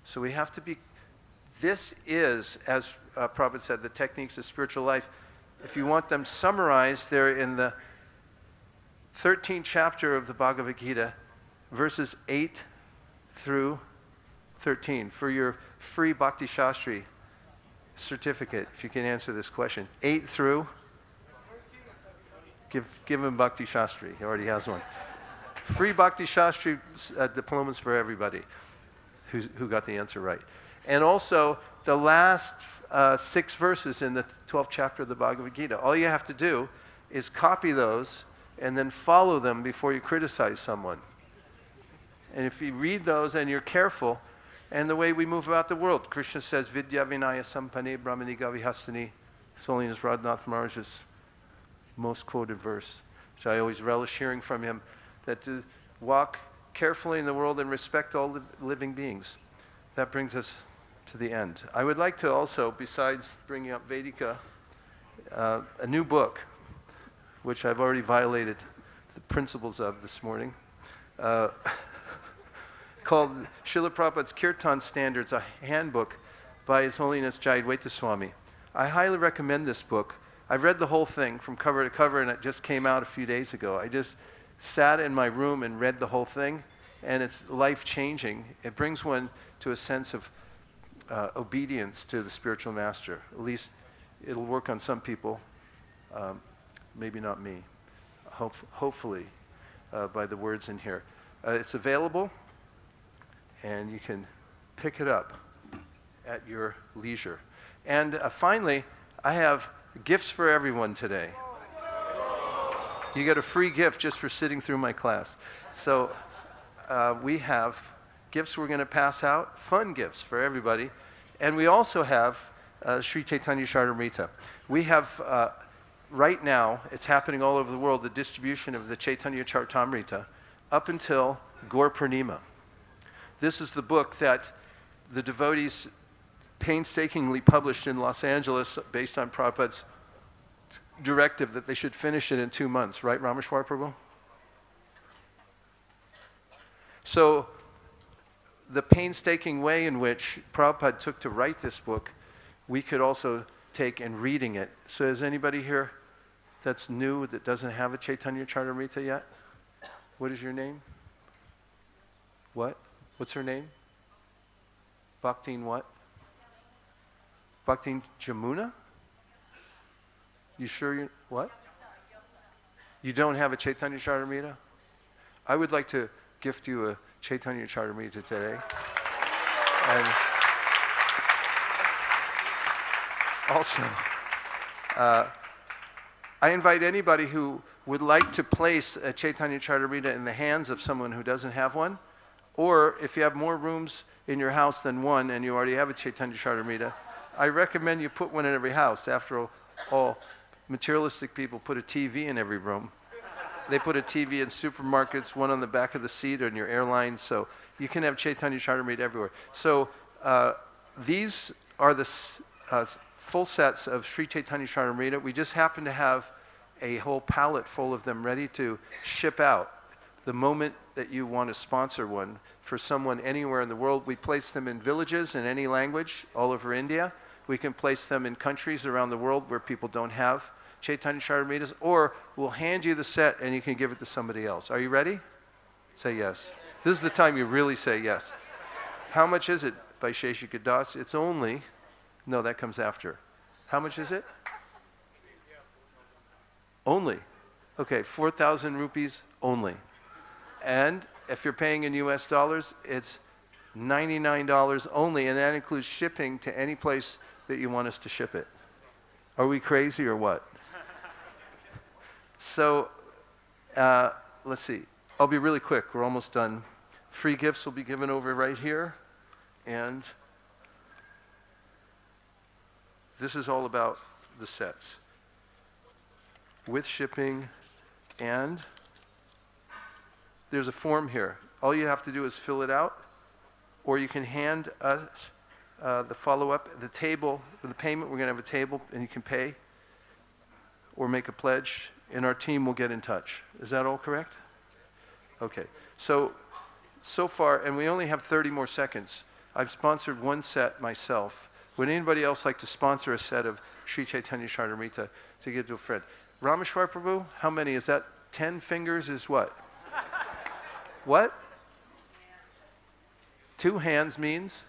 So we have to be, this is, as Prabhupada said, the techniques of spiritual life. If you want them summarized, they're in the 13th chapter of the Bhagavad Gita, verses 8 through 13. For your free Bhakti Shastri certificate, if you can answer this question. 8 through? Give him Bhakti Shastri. He already has one. Free Bhakti Shastri diplomas for everybody who got the answer right. And also, the last 6 verses in the 12th chapter of the Bhagavad Gita. All you have to do is copy those and then follow them before you criticize someone. And if you read those and you're careful, and the way we move about the world, Krishna says, Vidya Vinaya Sampane Brahmani Gavihastani. His Holiness Radhanath Maharaj's most quoted verse, which I always relish hearing from him. that to walk carefully in the world and respect all living beings. That brings us to the end. I would like to also, besides bringing up Vedika, a new book, which I've already violated the principles of this morning, called Srila Prabhupada's Kirtan Standards, a handbook by His Holiness Jayadvaita Swami. I highly recommend this book. I've read the whole thing from cover to cover, and it just came out a few days ago. I just sat in my room and read the whole thing, and it's life-changing. It brings one to a sense of obedience to the spiritual master. At least it'll work on some people, maybe not me. Hopefully, by the words in here. It's available, and you can pick it up at your leisure. And finally, I have gifts for everyone today. You get a free gift just for sitting through my class. So we have gifts we're going to pass out, fun gifts for everybody. And we also have Sri Chaitanya Charitamrita. We have, right now, it's happening all over the world, the distribution of the Chaitanya Charitamrita up until Gaur Purnima. This is the book that the devotees painstakingly published in Los Angeles based on Prabhupada's directive that they should finish it in 2 months, right, Rameshwar Prabhu? So the painstaking way in which Prabhupada took to write this book, we could also take in reading it. So is anybody here that's new, that doesn't have a Chaitanya Charitamrita yet? What is your name? What? What's her name? Bhaktin what? Bhaktin Jamuna? You sure you, what? You don't have a Chaitanya Charitamrita? I would like to gift you a Chaitanya Charitamrita today. And also, I invite anybody who would like to place a Chaitanya Charitamrita in the hands of someone who doesn't have one, or if you have more rooms in your house than one and you already have a Chaitanya Charitamrita, I recommend you put one in every house. After all, materialistic people put a TV in every room. They put a TV in supermarkets, one on the back of the seat or in your airline, so you can have Chaitanya Charitamrita everywhere. So these are the full sets of Sri Chaitanya Charitamrita. We just happen to have a whole pallet full of them ready to ship out. The moment that you want to sponsor one for someone anywhere in the world, we place them in villages in any language all over India. We can place them in countries around the world where people don't have Chaitanya Charitamritas, or we'll hand you the set and you can give it to somebody else. Are you ready? Say yes. This is the time you really say yes. How much is it, Vaisesika Das? It's only, no, that comes after. How much is it? Only. Okay, 4,000 rupees only. And if you're paying in US dollars, it's $99 only, and that includes shipping to any place that you want us to ship it. Are we crazy or what? So, let's see. I'll be really quick. We're almost done. Free gifts will be given over right here. And this is all about the sets. With shipping, and there's a form here. All you have to do is fill it out, or you can hand us the follow-up, the table, for the payment. We're going to have a table, and you can pay or make a pledge, and our team will get in touch. Is that all correct? Okay. So far, and we only have 30 more seconds, I've sponsored one set myself. Would anybody else like to sponsor a set of Sri Chaitanya Charitamrita to give to a friend? Rameshwar Prabhu, how many is that? 10 fingers is what? What? 2 hands means?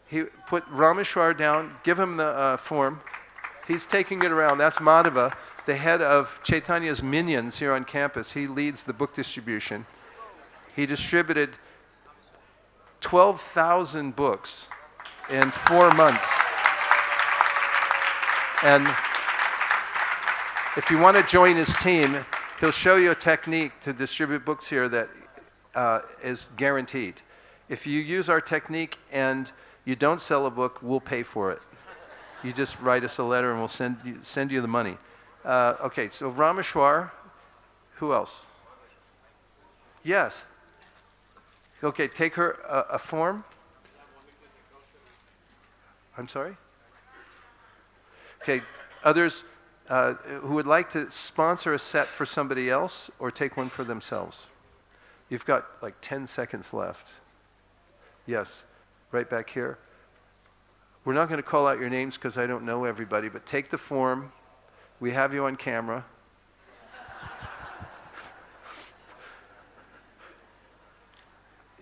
He put Rameshwar down, give him the form. He's taking it around. That's Madhava, the head of Chaitanya's minions here on campus. He leads the book distribution. He distributed 12,000 books in 4 months. And if you want to join his team, he'll show you a technique to distribute books here that is guaranteed. If you use our technique and you don't sell a book, we'll pay for it. You just write us a letter and we'll send you the money. Okay, so Rameshwar, Who else? Yes. Okay, take her a form. I'm sorry? Okay, others who would like to sponsor a set for somebody else or take one for themselves. You've got like 10 seconds left. Yes, right back here. We're not going to call out your names because I don't know everybody, but take the form. We have you on camera.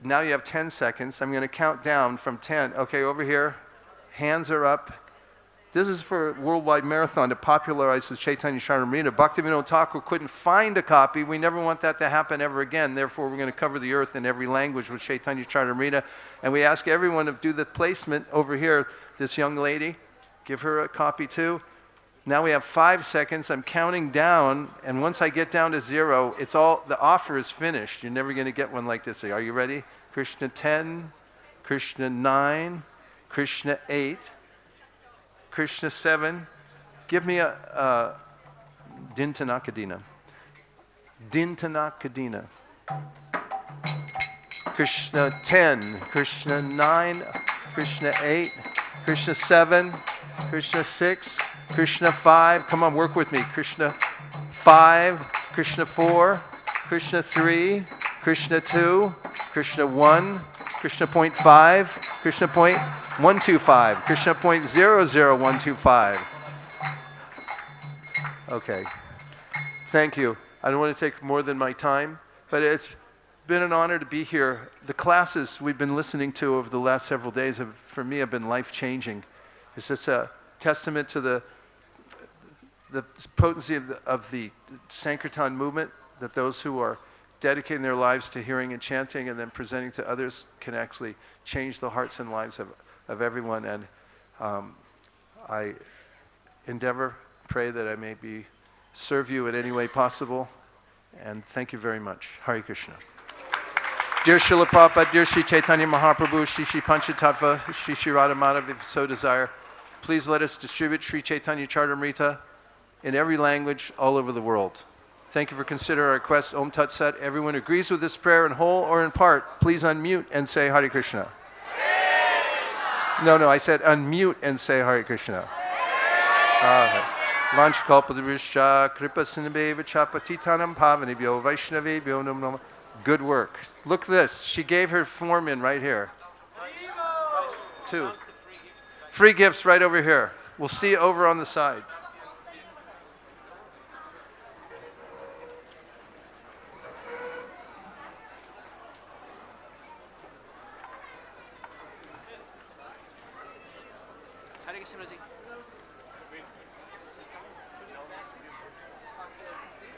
Now you have 10 seconds. I'm going to count down from 10. Okay, over here. Hands are up. This is for a worldwide marathon to popularize the Chaitanya Charitamrita. Bhaktivinoda Thakur couldn't find a copy. We never want that to happen ever again. Therefore, we're going to cover the earth in every language with Chaitanya Charitamrita. And we ask everyone to do the placement over here. This young lady, give her a copy too. Now we have 5 seconds. I'm counting down, and once I get down to 0, it's all, the offer is finished. You're never going to get one like this. Are you ready? Krishna 10, Krishna 9, Krishna 8, Krishna 7. Give me a Dintanakadina. Dintanakadina. Krishna 10, Krishna 9, Krishna 8, Krishna 7, Krishna 6, Krishna 5. Come on, work with me. Krishna 5, Krishna 4, Krishna 3, Krishna 2, Krishna 1, Krishna point 5, Krishna point 125, Krishna point 00125. Okay. Thank you. I don't want to take more than my time, but it's been an honor to be here. The classes we've been listening to over the last several days have, for me, have been life-changing. It's just a testament to the potency of the Sankirtan movement, that those who are dedicating their lives to hearing and chanting and then presenting to others can actually change the hearts and lives of everyone. And I endeavor, pray that I may serve you in any way possible. And thank you very much. Hare Krishna. Dear Srila Prabhupada, dear Sri Chaitanya Mahaprabhu, Shri Panchatattva, Shri Radha Madhava, if so desire, please let us distribute Sri Chaitanya Charitamrita in every language all over the world. Thank you for considering our request. Om Tat Sat. Everyone agrees with this prayer in whole or in part, please unmute and say Hare Krishna. No, I said unmute and say Hare Krishna. Vanchakalpadrishya kripa sinabheva chapatitanam pavanibhyo vaishnavibhyo namo namo. Good work. Look at this. She gave her form in right here. 2. Free gifts right over here. We'll see you over on the side.